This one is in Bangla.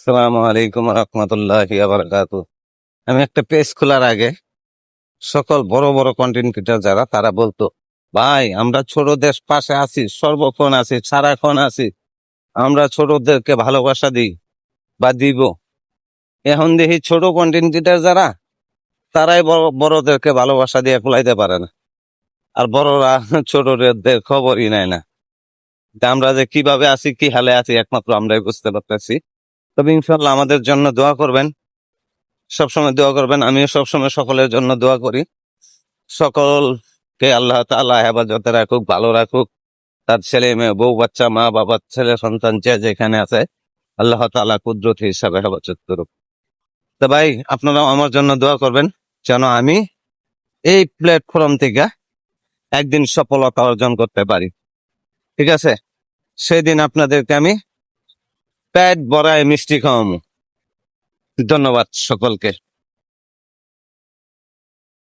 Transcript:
আসসালামু আলাইকুম রহমতুল্লাহি ওয়া বারাকাতুহু। আমি একটা পেজ খোলার আগে সকল বড় বড় কন্টেন্ট ক্রিয়েটর যারা তারা বলতো, ভাই আমরা ছোটদের পাশে আছি, সর্বক্ষণ আছি, সারাক্ষণ আছি, আমরা ছোটদেরকে ভালোবাসা দিই বা দিব। এখন দেখি ছোট কন্টেন্ট ক্রিয়েটর যারা তারাই বড়দেরকে ভালোবাসা দিয়ে কুলাইতে পারে না, আর বড়রা ছোটদের খবরই নেয় না। তা আমরা যে কিভাবে আছি, কি হালে আছি, একমাত্র আমরাই বুঝতে পারতেছি। তবে ইনশাল্লাহ আমাদের জন্য দোয়া করবেন, সবসময় দোয়া করবেন। আমিও সবসময় সকলের জন্য দোয়া করি। সকলকে আল্লাহ তাআলা হেফাজতে রাখুক, ভালো রাখুক। তার ছেলে মেয়ে, বউ বাচ্চা, মা বাবা, ছেলে সন্তান যে যেখানে আছে, আল্লাহ তাআলা কুদরতি হিসাবে হেফাজত করুক। তো ভাই, আপনারাও আমার জন্য দোয়া করবেন যেন আমি এই প্ল্যাটফর্ম থেকে একদিন সফলতা অর্জন করতে পারি। ঠিক আছে? সেদিন আপনাদেরকে আমি পেট ভরায় মিষ্টি খাওয়াবো। ধন্যবাদ সকলকে।